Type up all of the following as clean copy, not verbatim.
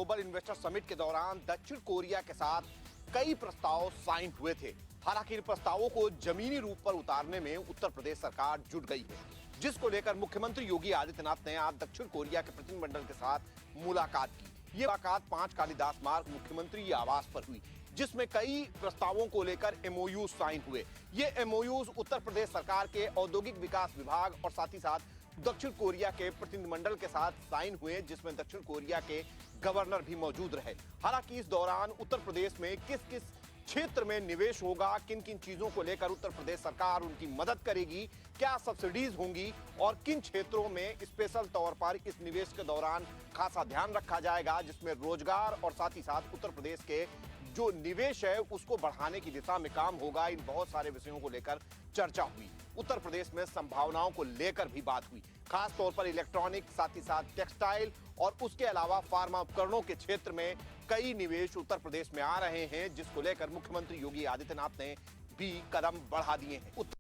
Global investor summit के दौरान दक्षिण कोरिया के साथ कई प्रस्ताव साइन हुए थे। हालांकि इन प्रस्तावों को जमीनी रूप पर उतारने में उत्तर प्रदेश सरकार जुट गई है, जिसको लेकर मुख्यमंत्री योगी आदित्यनाथ ने आज दक्षिण कोरिया के प्रतिनिधिमंडल के साथ मुलाकात की। ये मुलाकात 5 कालिदास मार्ग मुख्यमंत्री आवास पर हुई, जिसमें कई प्रस्तावों को लेकर एमओयू साइन हुए। ये एमओयूज उत्तर प्रदेश सरकार के औद्योगिक विकास विभाग और साथ ही साथ दक्षिण कोरिया के प्रतिनिधिमंडल के साथ साइन हुए, जिसमें दक्षिण कोरिया के गवर्नर भी मौजूद रहे। हालांकि इस दौरान उत्तर प्रदेश में किस किस क्षेत्र में निवेश होगा, किन किन चीजों को लेकर उत्तर प्रदेश सरकार उनकी मदद करेगी, क्या सब्सिडीज होंगी और किन क्षेत्रों में स्पेशल तौर पर इस निवेश के दौरान खासा ध्यान रखा जाएगा, जिसमें रोजगार और साथ ही साथ उत्तर प्रदेश के जो निवेश है उसको बढ़ाने की दिशा में काम होगा। इन बहुत सारे विषयों को लेकर चर्चा हुई। उत्तर प्रदेश में संभावनाओं को लेकर भी बात हुई, खास तौर पर इलेक्ट्रॉनिक, साथ ही साथ टेक्सटाइल और उसके अलावा फार्मा उपकरणों के क्षेत्र में कई निवेश उत्तर प्रदेश में आ रहे हैं, जिसको लेकर मुख्यमंत्री योगी आदित्यनाथ ने भी कदम बढ़ा दिए हैं।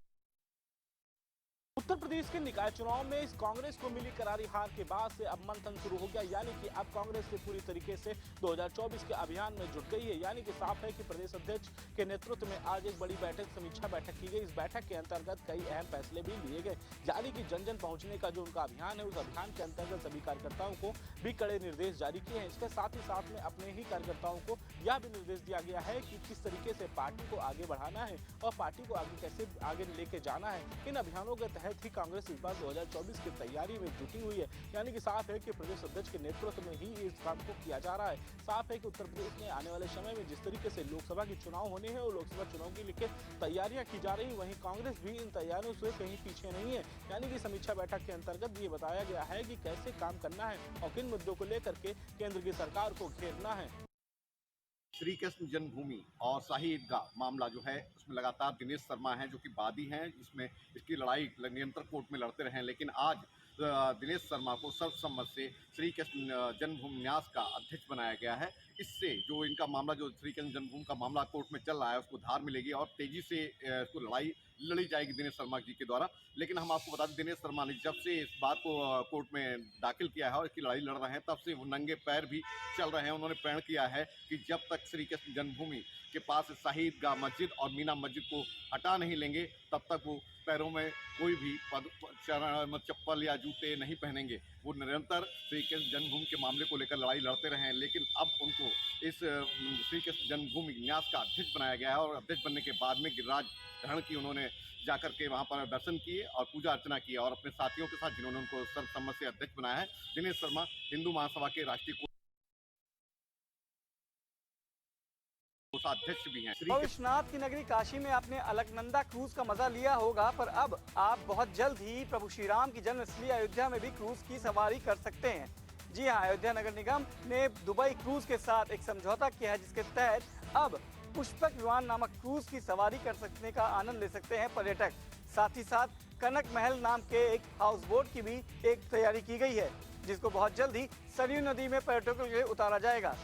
उत्तर प्रदेश के निकाय चुनाव में इस कांग्रेस को मिली करारी हार के बाद से अब मंथन शुरू हो गया, यानी कि अब कांग्रेस से पूरी तरीके से 2024 के अभियान में जुट गई है। यानी कि साफ है कि प्रदेश अध्यक्ष के नेतृत्व में आज एक बड़ी समीक्षा बैठक की गई। इस बैठक के अंतर्गत कई अहम फैसले भी लिए गए, यानी कि जन जन पहुंचने का जो उनका अभियान है, उस अभियान के अंतर्गत सभी कार्यकर्ताओं को भी कड़े निर्देश जारी किए हैं। इसके साथ ही साथ में अपने ही कार्यकर्ताओं को यह भी निर्देश दिया गया है कि किस तरीके से पार्टी को आगे बढ़ाना है और पार्टी को आगे कैसे आगे लेके जाना है। इन अभियानों के तहत ही कांग्रेस इस बार 2024 की तैयारी में जुटी हुई है, यानी कि साफ है कि प्रदेश अध्यक्ष के नेतृत्व में ही इस काम को किया जा रहा है। साफ है कि उत्तर प्रदेश में आने वाले समय में जिस तरीके से लोकसभा के चुनाव होने हैं और लोकसभा चुनाव के लिए तैयारियां की जा रही, वहीं कांग्रेस भी इन तैयारियों से कहीं पीछे नहीं है। यानी कि समीक्षा बैठक के अंतर्गत ये बताया गया है कि कैसे काम करना है और किन मुद्दों को लेकर के केंद्र की सरकार को घेरना है। श्री कृष्ण जन्मभूमि और शाही ईदगाह मामला जो है उसमें लगातार दिनेश शर्मा हैं जो कि वादी हैं, जिसमें इसकी लड़ाई निरंतर कोर्ट में लड़ते रहे। लेकिन आज दिनेश शर्मा को सर्वसम्मत से श्री कृष्ण जन्मभूमि न्यास का अध्यक्ष बनाया गया है। इससे जो इनका मामला, जो श्री कृष्ण जन्मभूमि का मामला कोर्ट में चल रहा है, उसको धार मिलेगी और तेजी से इसको लड़ाई लड़ी जाएगी दिनेश शर्मा जी के द्वारा। लेकिन हम आपको बता दें, दिनेश शर्मा ने जब से इस बात को कोर्ट में दाखिल किया है और इसकी लड़ाई लड़ रहे हैं, तब से वो नंगे पैर भी चल रहे हैं। उन्होंने प्रण किया है कि जब तक श्री कृष्ण जन्मभूमि के पास शाही ईदगाह मस्जिद और मीना मस्जिद को हटा नहीं लेंगे, तब तक वो पैरों में कोई भी चप्पल या जूते नहीं पहनेंगे। वो निरंतर श्री कृष्ण जन्मभूमि के मामले को लेकर लड़ाई लड़ते रहे हैं। लेकिन अब उनको इस श्री कृष्ण जन्मभूमि न्यास का अध्यक्ष बनाया गया है और अध्यक्ष बनने के बाद में गिरिराज ग्रहण की उन्होंने जाकर के वहां पर दर्शन किए और पूजा अर्चना की और अपने साथियों के साथ जिन्होंने उनको सर्वसम्मत से अध्यक्ष बनाया है। दिनेश शर्मा हिंदू महासभा के राष्ट्रीय अध्यक्ष भी हैं। विश्वनाथ की नगरी काशी में आपने अलकनंदा क्रूज का मजा लिया होगा, पर अब आप बहुत जल्द ही प्रभु श्री राम की जन्मस्थली अयोध्या में भी क्रूज की सवारी कर सकते हैं। जी हां, अयोध्या नगर निगम ने दुबई क्रूज के साथ एक समझौता किया है, जिसके तहत अब पुष्पक विमान नामक क्रूज की सवारी कर सकने का आनंद ले सकते हैं पर्यटक। साथ ही साथ कनक महल नाम के एक हाउस बोट की भी एक तैयारी की गई है, जिसको बहुत जल्द ही सरयू नदी में पर्यटकों के लिए उतारा जाएगा।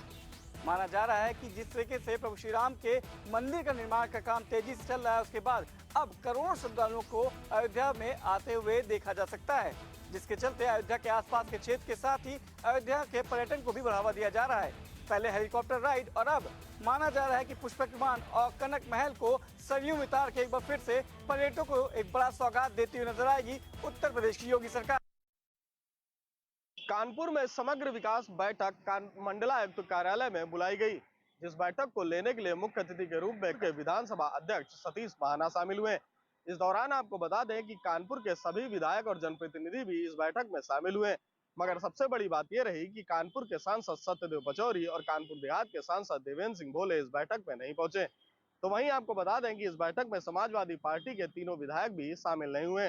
माना जा रहा है कि जिस तरीके से प्रभु श्री राम के मंदिर का निर्माण का काम तेजी से चल रहा है, उसके बाद अब करोड़ों श्रद्धालुओं को अयोध्या में आते हुए देखा जा सकता है, जिसके चलते अयोध्या के आसपास के क्षेत्र के साथ ही अयोध्या के पर्यटन को भी बढ़ावा दिया जा रहा है। पहले हेलीकॉप्टर राइड और अब माना जा रहा है कि पुष्पक विमान और कनक महल को सरयू में उतार के एक बार फिर से पर्यटकों को एक बड़ा सौगात देती हुई नजर आएगी उत्तर प्रदेश की योगी सरकार। कानपुर में समग्र विकास बैठक मंडलायुक्त कार्यालय में बुलाई गई, जिस बैठक को लेने के लिए मुख्य अतिथि के रूप में विधानसभा अध्यक्ष सतीश महाना शामिल हुए। इस दौरान आपको बता दें कि कानपुर के सभी विधायक और जनप्रतिनिधि भी इस बैठक में शामिल हुए, मगर सबसे बड़ी बात यह रही कि कानपुर के सांसद सत्यदेव पचौरी और कानपुर देहात के सांसद देवेंद्र सिंह भोले इस बैठक में नहीं पहुंचे। तो वहीं आपको बता दें कि इस बैठक में समाजवादी पार्टी के तीनों विधायक भी शामिल नहीं हुए,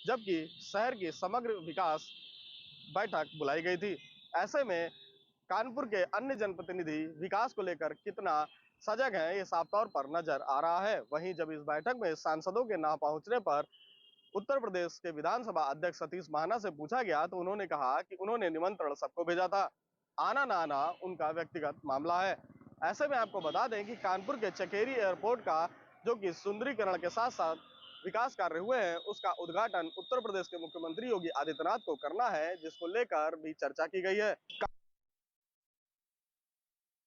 जबकि शहर की समग्र विकास बैठक बुलाई गई थी। ऐसे में कानपुर के अन्य जनप्रतिनिधि विकास को लेकर कितना सजग हैं, ये साफ तौर पर नजर आ रहा है। वहीं जब इस बैठक में सांसदों के ना पहुंचने पर उत्तर प्रदेश के विधानसभा अध्यक्ष सतीश महाना से पूछा गया, तो उन्होंने कहा कि उन्होंने निमंत्रण सबको भेजा था, आना ना आना उनका व्यक्तिगत मामला है। ऐसे में आपको बता दें कि कानपुर के चकेरी एयरपोर्ट का जो कि सुंदरीकरण के साथ साथ विकास कार्य हुए हैं, उसका उद्घाटन उत्तर प्रदेश के मुख्यमंत्री योगी आदित्यनाथ को करना है, जिसको लेकर भी चर्चा की गई है।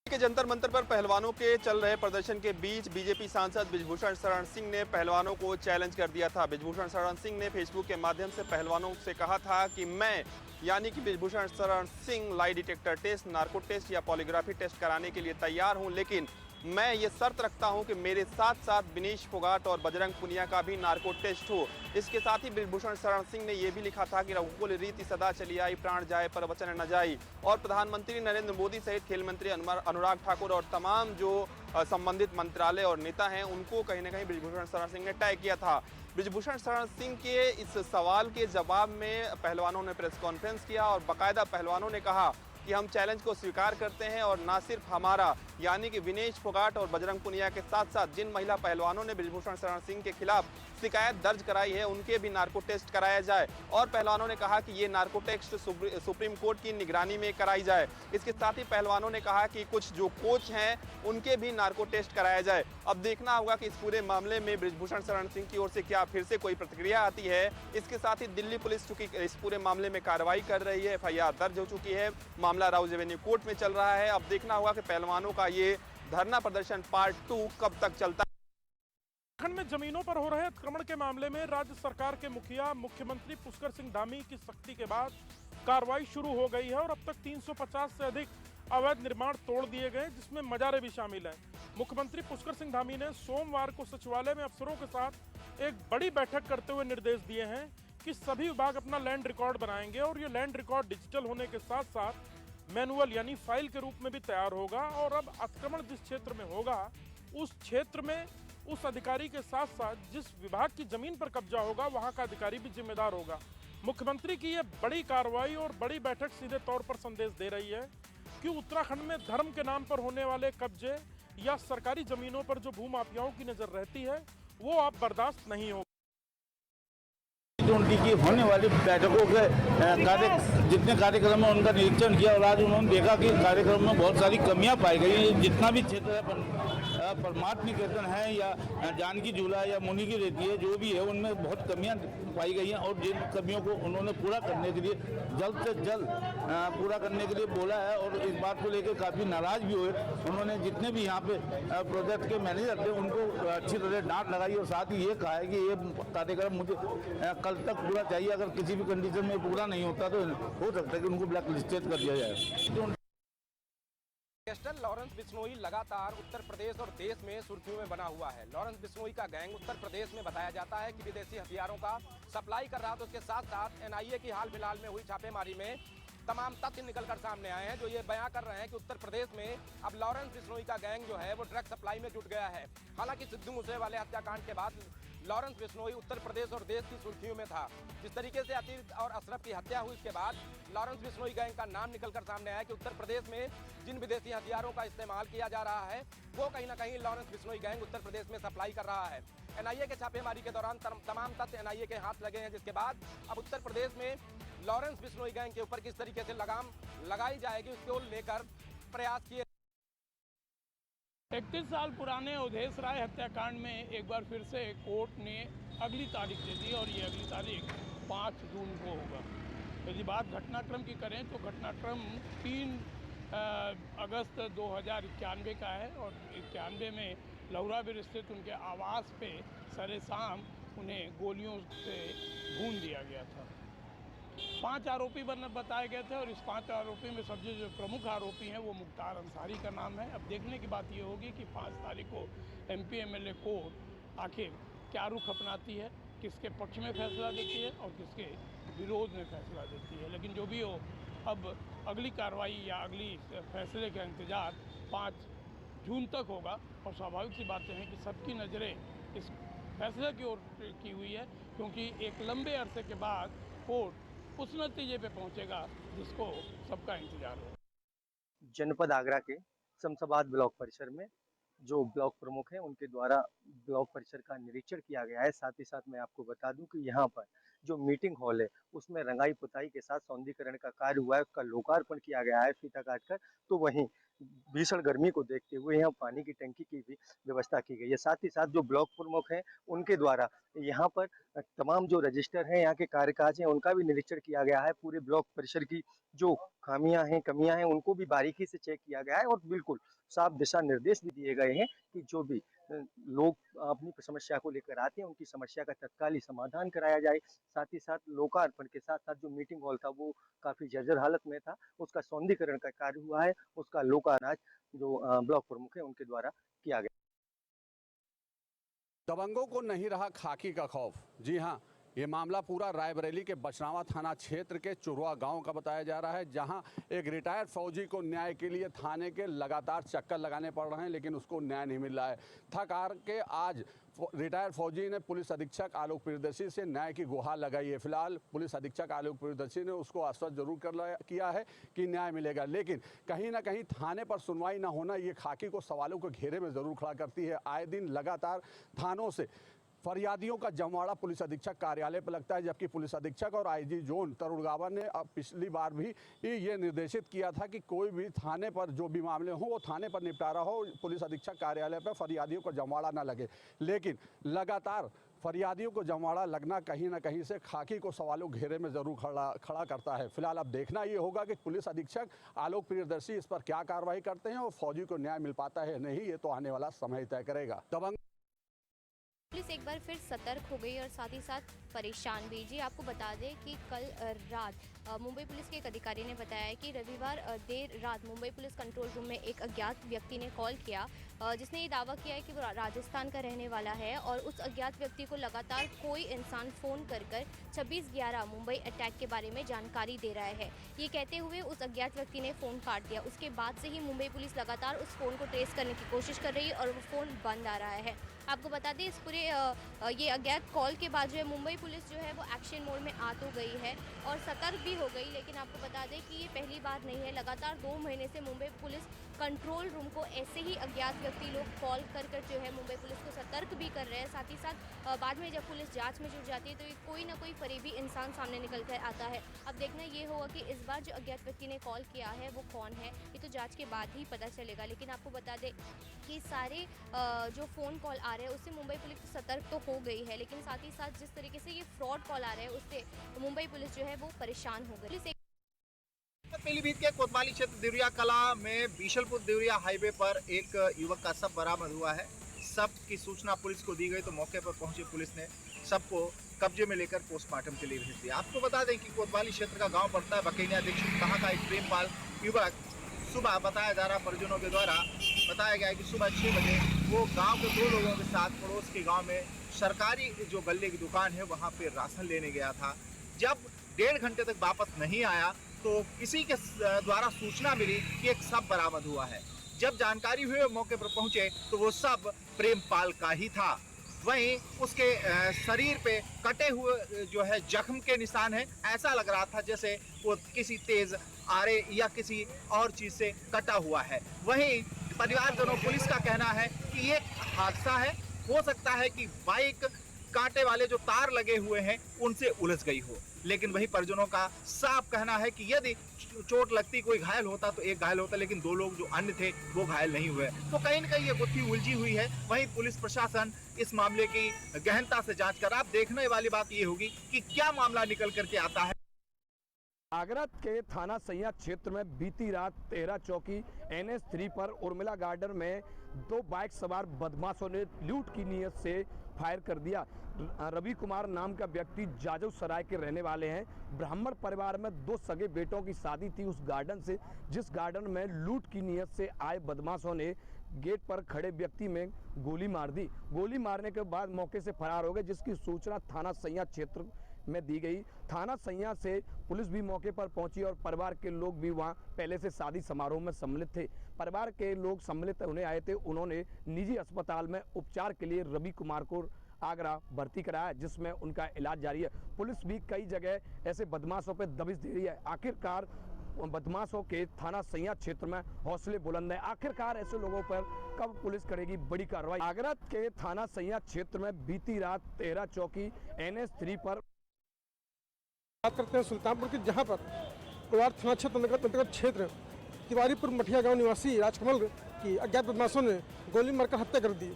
के जंतर मंतर पर पहलवानों के चल रहे प्रदर्शन के बीच बीजेपी सांसद बृजभूषण शरण सिंह ने पहलवानों को चैलेंज कर दिया था। बृजभूषण शरण सिंह ने फेसबुक के माध्यम से पहलवानों से कहा था कि मैं यानी कि Brijbhushan Sharan Singh lie detector test, narco test या पॉलीग्राफी टेस्ट कराने के लिए तैयार हूं, लेकिन मैं ये शर्त रखता हूं कि मेरे साथ साथ विनेश फोगाट और बजरंग पुनिया का भी नार्को टेस्ट हो। इसके साथ ही बृजभूषण शरण सिंह ने यह भी लिखा था कि रघुकुल रीति सदा चली आई, प्राण जाए पर वचन न जाई। और प्रधानमंत्री नरेंद्र मोदी सहित खेल मंत्री अनुराग ठाकुर और तमाम जो संबंधित मंत्रालय और नेता हैं उनको कहीं ना कहीं बृजभूषण शरण सिंह ने टैग किया था। बृजभूषण शरण सिंह के इस सवाल के जवाब में पहलवानों ने प्रेस कॉन्फ्रेंस किया और बाकायदा पहलवानों ने कहा कि हम चैलेंज को स्वीकार करते हैं और ना सिर्फ हमारा यानी कि विनेश फोगाट और बजरंग पुनिया के साथ साथ जिन महिला पहलवानों ने बृजभूषण शरण सिंह के खिलाफ शिकायत दर्ज कराई है उनके भी नार्को टेस्ट कराया जाए। और पहलवानों ने कहा कि ये नार्को टेस्ट सुप्रीम कोर्ट की निगरानी में कराई जाए। इसके साथ ही पहलवानों ने कहा कि कुछ जो कोच हैं उनके भी नार्को टेस्ट कराया जाए। अब देखना होगा कि इस पूरे मामले में बृजभूषण शरण सिंह की ओर से क्या फिर से कोई प्रतिक्रिया आती है। इसके साथ ही दिल्ली पुलिस चूंकि इस पूरे मामले में कार्रवाई कर रही है, FIR दर्ज हो चुकी है, मामला राउज एवेन्यू कोर्ट में चल रहा है। अब देखना होगा कि पहलवानों का ये धरना प्रदर्शन पार्ट 2 कब तक चलता है। उत्तराखंड में जमीनों पर हो रहे अतिक्रमण के मामले में राज्य सरकार के मुखिया मुख्यमंत्री पुष्कर सिंह धामी की सख्ती के बाद कार्रवाई शुरू हो गई है और अब तक 350 से अधिक अवैध निर्माण तोड़ दिए गए, जिसमें मजारे भी शामिल हैं। मुख्यमंत्री पुष्कर सिंह धामी ने सोमवार को सचिवालय में अफसरों के साथ एक बड़ी बैठक करते हुए निर्देश दिए हैं कि सभी विभाग अपना लैंड रिकॉर्ड बनाएंगे और ये लैंड रिकॉर्ड डिजिटल होने के साथ साथ मैनुअल यानी फाइल के रूप में भी तैयार होगा। और अब अतिक्रमण जिस क्षेत्र में होगा उस क्षेत्र में उस अधिकारी के साथ साथ जिस विभाग की जमीन पर कब्जा होगा वहां का अधिकारी भी जिम्मेदार होगा। मुख्यमंत्री की यह बड़ी कार्रवाई और बड़ी बैठक सीधे तौर पर संदेश दे रही है कि उत्तराखंड में धर्म के नाम पर होने वाले कब्जे या सरकारी जमीनों पर जो भूमाफियाओं की नजर रहती है वो अब बर्दाश्त नहीं होगा। उनकी होने वाली बैठकों के जितने कार्यक्रम है उनका निरीक्षण किया और आज उन्होंने देखा कि कार्यक्रम में बहुत सारी कमियां पाई गई हैं। जितना भी क्षेत्र है, परमार्थ निकेतन है या जानकी झूला या मुनि की रेती है, जो भी है उनमें बहुत कमियां पाई गई हैं और जिन कमियों को उन्होंने पूरा करने के लिए जल्द से जल्द पूरा करने के लिए बोला है और इस बात को लेकर काफ़ी नाराज भी हुए। उन्होंने जितने भी यहाँ पे प्रोजेक्ट के मैनेजर थे उनको अच्छी तरह डांट लगाई और साथ ही ये कहा है कि ये कार्यक्रम मुझे कल तक पूरा चाहिए। अगर किसी भी कंडीशन में पूरा नहीं होता तो हो सकता है कि उनको ब्लैक लिस्टेड कर दिया जाए। लॉरेंस बिश्नोई लगातार उत्तर प्रदेश और देश में सुर्खियों में बना हुआ है। लॉरेंस बिश्नोई का गैंग उत्तर प्रदेश में बताया जाता है कि विदेशी हथियारों का सप्लाई कर रहा था। उसके साथ साथ NIA की हाल फिलहाल में हुई छापेमारी में तमाम तथ्य निकलकर सामने आए हैं जो ये बयां कर रहे हैं कि उत्तर प्रदेश में अब लॉरेंस बिश्नोई का गैंग जो है वो ड्रग सप्लाई में जुट गया है। हालांकि सिद्धू मूसेवाले हत्याकांड के बाद लॉरेंस बिश्नोई उत्तर प्रदेश और देश की सुर्खियों में था। जिस तरीके से अतीक और अशरफ की हत्या हुई इसके बाद लॉरेंस बिश्नोई गैंग का नाम निकलकर सामने आया कि उत्तर प्रदेश में जिन विदेशी हथियारों का इस्तेमाल किया जा रहा है वो कहीं ना कहीं लॉरेंस बिश्नोई गैंग उत्तर प्रदेश में सप्लाई कर रहा है। NIA के छापेमारी के दौरान तमाम तथ्य NIA के हाथ लगे हैं, जिसके बाद अब उत्तर प्रदेश में लॉरेंस बिश्नोई गैंग के ऊपर किस तरीके से लगाम लगाई जाएगी उसको लेकर प्रयास किए। 31 साल पुराने अवधेश राय हत्याकांड में एक बार फिर से कोर्ट ने अगली तारीख दे दी और ये अगली तारीख 5 जून को होगा। यदि बात घटनाक्रम की करें तो घटनाक्रम 3 अगस्त 2091 का है और 91 में लौराबिर स्थित उनके आवास पे सरेशाम उन्हें गोलियों से भून दिया गया था। 5 आरोपी बताए गए थे और इस 5 आरोपी में सबसे जो प्रमुख आरोपी हैं वो मुख्तार अंसारी का नाम है। अब देखने की बात ये होगी कि 5 तारीख को MP MLA कोर्ट आखिर क्या रुख अपनाती है, किसके पक्ष में फैसला देती है और किसके विरोध में फैसला देती है। लेकिन जो भी हो, अब अगली कार्रवाई या अगली फैसले का इंतज़ार 5 जून तक होगा और स्वाभाविक सी बातें हैं कि सबकी नज़रें इस फैसले की ओर की हुई है, क्योंकि एक लंबे अरसे के बाद कोर्ट उस नतीजे पे पहुंचेगा जिसको सबका इंतजार हो। जनपद आगरा के शमशाबाद ब्लॉक परिसर में जो ब्लॉक प्रमुख हैं उनके द्वारा ब्लॉक परिसर का निरीक्षण किया गया है। साथ ही साथ मैं आपको बता दूं कि यहाँ पर जो मीटिंग हॉल है उसमें रंगाई पुताई के साथ सौंदर्यीकरण का कार्य हुआ है, उसका लोकार्पण किया गया है फीता काटकर। तो वहीं भीषण गर्मी को देखते हुए यहाँ पानी की टंकी की भी व्यवस्था की गई है। साथ ही साथ जो ब्लॉक प्रमुख हैं उनके द्वारा यहाँ पर तमाम जो रजिस्टर हैं, यहाँ के कार्यकाज हैं, उनका भी निरीक्षण किया गया है। पूरे ब्लॉक परिसर की जो खामियां हैं, कमियां हैं, उनको भी बारीकी से चेक किया गया है और बिल्कुल साफ दिशा निर्देश भी दिए गए हैं कि जो भी लोग अपनी समस्या को लेकर आते हैं उनकी समस्या का तत्काल समाधान कराया जाए। साथ ही साथ लोकार्पण के साथ साथ जो मीटिंग हॉल था वो काफी जर्जर हालत में था, उसका सौंदर्यीकरण का कार्य हुआ है, उसका लोकार्पण जो ब्लॉक प्रमुख है उनके द्वारा किया गया। दबंगों को नहीं रहा खाकी का खौफ। जी हाँ, ये मामला पूरा रायबरेली के बछनावा थाना क्षेत्र के चुरवा गांव का बताया जा रहा है, जहां एक रिटायर्ड फौजी को न्याय के लिए थाने के लगातार चक्कर लगाने पड़ रहे हैं, लेकिन उसको न्याय नहीं मिल रहा है। थक हार के आज रिटायर्ड फौजी ने पुलिस अधीक्षक आलोक प्रियदर्शी से न्याय की गुहार लगाई है। फिलहाल पुलिस अधीक्षक आलोक प्रियदर्शी ने उसको आश्वस्त जरूर किया है कि न्याय मिलेगा, लेकिन कहीं ना कहीं थाने पर सुनवाई ना होना ये खाकी को सवालों के घेरे में जरूर खड़ा करती है। आए दिन लगातार थानों से फरियादियों का जमवाड़ा पुलिस अधीक्षक कार्यालय पर लगता है, जबकि पुलिस अधीक्षक और आईजी जोन तरुण गावर ने अब पिछली बार भी ये निर्देशित किया था कि कोई भी थाने पर जो भी मामले हों वो थाने पर निपटारा हो, पुलिस अधीक्षक कार्यालय पर फरियादियों को जमवाड़ा ना लगे। लेकिन लगातार फरियादियों को जमवाड़ा लगना कहीं ना कहीं से खाकी को सवालों घेरे में जरूर खड़ा करता है। फिलहाल अब देखना ये होगा कि पुलिस अधीक्षक आलोक प्रियदर्शी इस पर क्या कार्रवाई करते हैं और फौजी को न्याय मिल पाता है नहीं, ये तो आने वाला समय तय करेगा। दबंग पुलिस एक बार फिर सतर्क हो गई और साथ ही साथ परेशान भी। जी आपको बता दें कि कल रात मुंबई पुलिस के एक अधिकारी ने बताया कि रविवार देर रात मुंबई पुलिस कंट्रोल रूम में एक अज्ञात व्यक्ति ने कॉल किया, जिसने ये दावा किया है कि वो राजस्थान का रहने वाला है और उस अज्ञात व्यक्ति को लगातार कोई इंसान फ़ोन कर 26/11 मुंबई अटैक के बारे में जानकारी दे रहा है। ये कहते हुए उस अज्ञात व्यक्ति ने फ़ोन काट दिया। उसके बाद से ही मुंबई पुलिस लगातार उस फ़ोन को ट्रेस करने की कोशिश कर रही है और वो फ़ोन बंद आ रहा है। आपको बता दें इस पूरे ये अज्ञात कॉल के बाद जो है मुंबई पुलिस जो है वो एक्शन मोड में आ तो गई है और सतर्क भी हो गई, लेकिन आपको बता दें कि ये पहली बार नहीं है। लगातार 2 महीने से मुंबई पुलिस कंट्रोल रूम को ऐसे ही अज्ञात व्यक्ति लोग कॉल कर जो है मुंबई पुलिस को सतर्क भी कर रहे हैं। साथ ही साथ बाद में जब पुलिस जांच में जुट जाती है तो कोई ना कोई फरेबी इंसान सामने निकल कर आता है। अब देखना ये होगा कि इस बार जो अज्ञात व्यक्ति ने कॉल किया है वो कौन है, ये तो जाँच के बाद ही पता चलेगा। लेकिन आपको बता दें कि सारे जो फ़ोन कॉल आ रहे हैं उससे मुंबई पुलिस सतर्क तो हो गई है, लेकिन साथ ही साथ जिस तरीके से ये फ्रॉड कॉल आ रहे हैं उससे मुंबई पुलिस जो है वो परेशान हो गई। पीलीभीत के कोतवाली क्षेत्र देवरिया कला में बीशलपुर देवरिया हाईवे पर एक युवक का शव बरामद हुआ है। शव की सूचना पुलिस को दी गई तो मौके पर पहुंची पुलिस ने शव को कब्जे में लेकर पोस्टमार्टम के लिए भेज दिया। आपको बता दें कि कोतवाली क्षेत्र का गांव पड़ता है बकेनिया दीक्षित कहाँ का एक प्रेमपाल युवक सुबह बताया जा रहा परिजनों के द्वारा बताया गया है कि सुबह 6 बजे वो गांव के 2 लोगों के साथ पड़ोस के गांव में सरकारी जो गल्ले की दुकान है वहां पे राशन लेने गया था। जब 1.5 घंटे तक वापस नहीं आया तो किसी के द्वारा सूचना मिली कि एक शव बरामद हुआ है। जब जानकारी हुई मौके पर पहुंचे तो वो शव प्रेमपाल का ही था। वहीं उसके शरीर पे कटे हुए जो है जख्म के निशान हैं। ऐसा लग रहा था जैसे वो किसी तेज आरे या किसी और चीज से कटा हुआ है। वहीं परिवारजनों पुलिस का कहना है कि ये हादसा है, हो सकता है कि बाइक कांटे वाले जो तार लगे हुए हैं उनसे उलझ गई हो, लेकिन वही परिजनों का साफ कहना है कि यदि चोट लगती कोई घायल होता तो एक घायल होता, लेकिन 2 लोग जो अन्य थे वो घायल नहीं हुए। तो कहीं न कहीं ये गुत्थी उलझी हुई है। वहीं पुलिस प्रशासन इस मामले की गहनता से जांच कर, आप देखने वाली बात ये होगी कि क्या मामला निकल करके आता है। आगरा के थाना सैया क्षेत्र में बीती रात 13 चौकी NH3 पर उर्मिला गार्डन में 2 बाइक सवार बदमाशों ने लूट की नीयत से फायर कर दिया। रवि कुमार नाम का व्यक्ति जाजू सराय के रहने वाले हैं। ब्राह्मण परिवार में 2 सगे बेटों की शादी थी उस गार्डन से, जिस गार्डन में लूट की नीयत से आए बदमाशों ने गेट पर खड़े व्यक्ति में गोली मार दी। गोली मारने के बाद मौके से फरार हो गए, जिसकी सूचना थाना सैया क्षेत्र में दी गई। थाना सैया से पुलिस भी मौके पर पहुंची और परिवार के लोग भी वहां पहले से शादी समारोह में सम्मिलित थे। परिवार के लोग सम्मिलित होने आए थे। उन्होंने निजी अस्पताल में उपचार के लिए रवि कुमार को आगरा भर्ती कराया, जिसमें उनका इलाज जारी है। पुलिस भी कई जगह ऐसे बदमाशों पर दबिश दे रही है। आखिरकार बदमाशों के थाना सैया क्षेत्र में हौसले बुलंद है। आखिरकार ऐसे लोगों पर कब पुलिस करेगी बड़ी कार्रवाई। आगरा के थाना सैया क्षेत्र में बीती रात 13 चौकी NH3 पर बात करते हैं सुल्तानपुर की, जहां पर कोलार थाना क्षेत्र अंतर्गत क्षेत्र तिवारीपुर मठिया गांव निवासी राजकमल की अज्ञात बदमाशों ने गोली मारकर हत्या कर दी।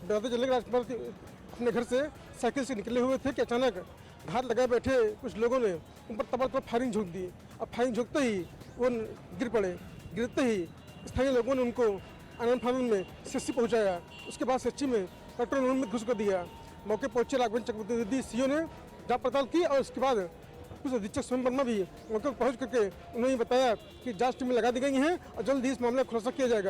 बताते चले राजकमल अपने घर से साइकिल से निकले हुए थे कि अचानक घात लगाए बैठे कुछ लोगों ने उन पर तबाल फायरिंग झोंक दी। अब फायरिंग झोंकते ही वो गिर पड़े। गिरते ही स्थानीय लोगों ने उनको आनंद फानंद में सीएचसी पहुंचाया। उसके बाद सीएचसी में कंट्रोल रूम में घुस कर दिया। मौके पहुंचे राघवन चक्रवर्ती सीओ ने जांच पड़ताल की और उसके बाद कुछ अधीक्षक स्वयं वर्मा भी मौके पर पहुंच करके उन्होंने बताया कि जांच टीमें लगा दी गई हैं और जल्द ही इस मामले का खुलासा किया जाएगा।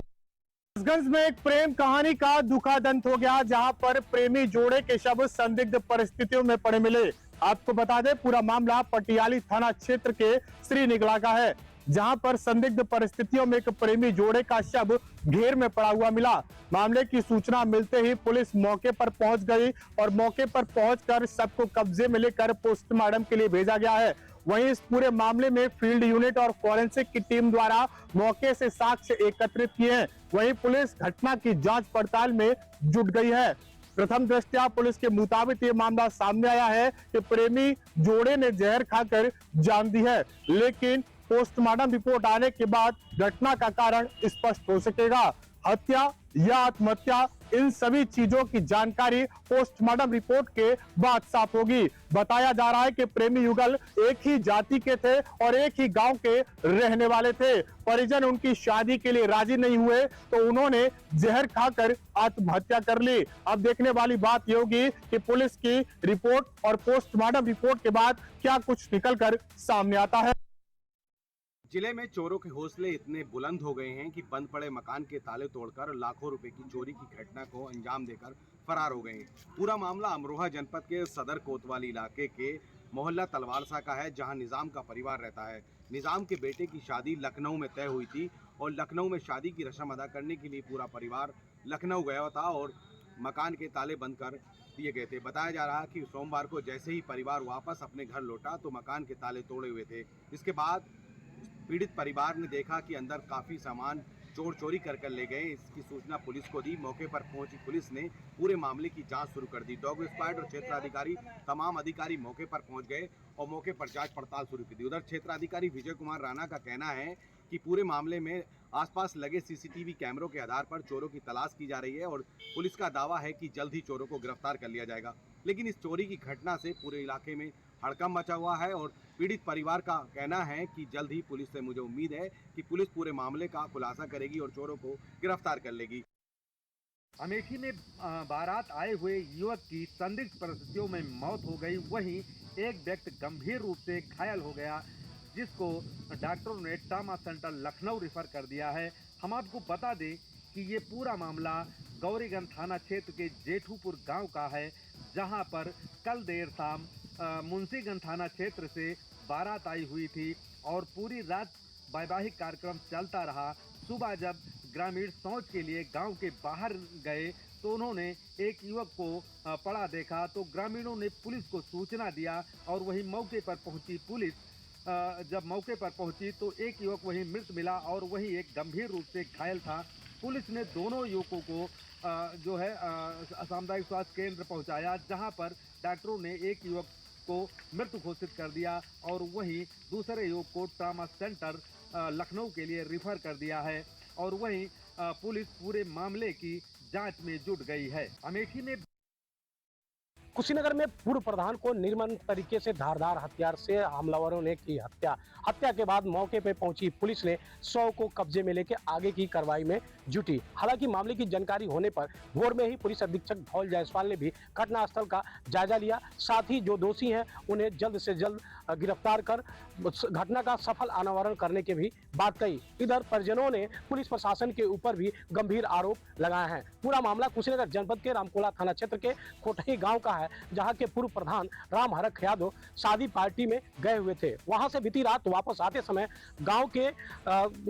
हंसगंज में एक प्रेम कहानी का दुखद अंत हो गया, जहां पर प्रेमी जोड़े के शव संदिग्ध परिस्थितियों में पड़े मिले। आपको बता दें, पूरा मामला पटियाली थाना क्षेत्र के श्री निगला का है, जहां पर संदिग्ध परिस्थितियों में एक प्रेमी जोड़े का शव घेर में पड़ा हुआ मिला। मामले की सूचना मिलते ही पुलिस मौके पर पहुंच गई और मौके पर पहुंचकर शव को कब्जे में लेकर पोस्टमार्टम के लिए भेजा गया है। वहीं इस पूरे मामले में फील्ड यूनिट और फॉरेंसिक की टीम द्वारा मौके से साक्ष्य एकत्रित किए हैं। वहीं पुलिस घटना की जांच पड़ताल में जुट गई है। प्रथम दृष्टया पुलिस के मुताबिक ये मामला सामने आया है कि प्रेमी जोड़े ने जहर खाकर जान दी है, लेकिन पोस्टमार्टम रिपोर्ट आने के बाद घटना का कारण स्पष्ट हो सकेगा। हत्या या आत्महत्या, इन सभी चीजों की जानकारी पोस्टमार्टम रिपोर्ट के बाद साफ होगी। बताया जा रहा है कि प्रेमी युगल एक ही जाति के थे और एक ही गांव के रहने वाले थे। परिजन उनकी शादी के लिए राजी नहीं हुए तो उन्होंने जहर खाकर आत्महत्या कर ली। अब देखने वाली बात यह होगी कि पुलिस की रिपोर्ट और पोस्टमार्टम रिपोर्ट के बाद क्या कुछ निकलकर सामने आता है। जिले में चोरों के हौसले इतने बुलंद हो गए हैं कि बंद पड़े मकान के ताले तोड़कर लाखों रुपए की चोरी की घटना को अंजाम देकर फरार हो गए। पूरा मामला अमरोहा जनपद के सदर कोतवाली इलाके के मोहल्ला तलवारसा का है, जहां निजाम का परिवार रहता है। निजाम के बेटे की शादी लखनऊ में तय हुई थी और लखनऊ में शादी की रस्म अदा करने के लिए पूरा परिवार लखनऊ गया था और मकान के ताले बंद कर दिए गए थे। बताया जा रहा है कि सोमवार को जैसे ही परिवार वापस अपने घर लौटा तो मकान के ताले तोड़े हुए थे। इसके बाद पीड़ित परिवार ने देखा कि अंदर काफ़ी सामान चोर चोरी कर ले गए। इसकी सूचना पुलिस को दी। मौके पर पहुंची पुलिस ने पूरे मामले की जांच शुरू कर दी। डॉग स्क्वाड और क्षेत्राधिकारी तमाम अधिकारी मौके पर पहुंच गए और मौके पर जांच पड़ताल शुरू की दी। उधर क्षेत्राधिकारी विजय कुमार राणा का कहना है कि पूरे मामले में आसपास लगे सीसीटीवी कैमरों के आधार पर चोरों की तलाश की जा रही है और पुलिस का दावा है कि जल्द ही चोरों को गिरफ्तार कर लिया जाएगा। लेकिन इस चोरी की घटना से पूरे इलाके में हड़कंप मचा हुआ है और पीड़ित परिवार का कहना है कि जल्द ही पुलिस से मुझे उम्मीद है कि पुलिस पूरे मामले का खुलासा करेगी और चोरों को गिरफ्तार कर लेगी। अमेठी में बारात आए हुए युवक की संदिग्ध परिस्थितियों में मौत हो गई। वहीं एक व्यक्ति गंभीर रूप से घायल हो गया, जिसको डॉक्टरों ने ट्रॉमा सेंटर लखनऊ रेफर कर दिया है। हम आपको बता दें कि ये पूरा मामला गौरीगंज थाना क्षेत्र के जेठूपुर गांव का है, जहां पर कल देर शाम मुंशीगंज थाना क्षेत्र से बारात आई हुई थी और पूरी रात वैवाहिक कार्यक्रम चलता रहा। सुबह जब ग्रामीण शौच के लिए गांव के बाहर गए तो उन्होंने एक युवक को पड़ा देखा तो ग्रामीणों ने पुलिस को सूचना दिया और वहीं मौके पर पहुंची पुलिस। जब मौके पर पहुंची तो एक युवक वहीं मृत मिला और वहीं एक गंभीर रूप से घायल था। पुलिस ने दोनों युवकों को सामुदायिक स्वास्थ्य केंद्र पहुंचाया, जहां पर डॉक्टरों ने एक युवक को मृत घोषित कर दिया और वहीं दूसरे युवक को ट्रॉमा सेंटर लखनऊ के लिए रेफर कर दिया है और वहीं पुलिस पूरे मामले की जांच में जुट गई है। अमेठी में कुशीनगर में पूर्व प्रधान को निर्मम तरीके से धारदार हथियार से हमलावरों ने की हत्या। हत्या के बाद मौके पर पहुंची पुलिस ने शव को कब्जे में लेकर आगे की कार्रवाई में जुटी। हालांकि मामले की जानकारी होने पर भोर में ही पुलिस अधीक्षक धौल जायसवाल ने भी घटनास्थल का जायजा लिया। साथ ही जो दोषी हैं उन्हें जल्द से जल्द गिरफ्तार कर घटना का सफल अनावरण करने की भी बात कही। इधर परिजनों ने पुलिस प्रशासन के ऊपर भी गंभीर आरोप लगाए हैं। पूरा मामला कुशीनगर जनपद के रामकोला थाना क्षेत्र के कोटही गाँव का है, जहां के पूर्व प्रधान राम हरख यादव शादी पार्टी में गए हुए थे। वहां से बीती रात वापस आते समय गांव के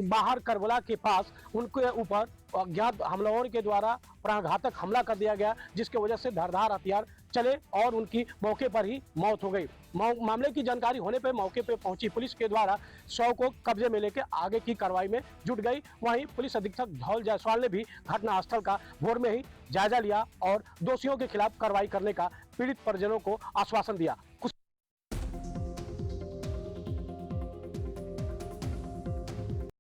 बाहर करबला के पास उनके ऊपर अज्ञात हमलावरों के द्वारा प्राणघातक हमला कर दिया गया, जिसके वजह से धारदार हथियार चले और उनकी मौके पर ही मौत हो गई। मामले की जानकारी होने पर मौके पर पहुंची पुलिस के द्वारा शव को कब्जे में लेकर आगे की कार्रवाई में जुट गई। वहीं पुलिस अधीक्षक धौल जायसवाल ने भी घटनास्थल का भोर में ही जायजा लिया और दोषियों के खिलाफ कार्रवाई करने का पीड़ित परिजनों को आश्वासन दिया।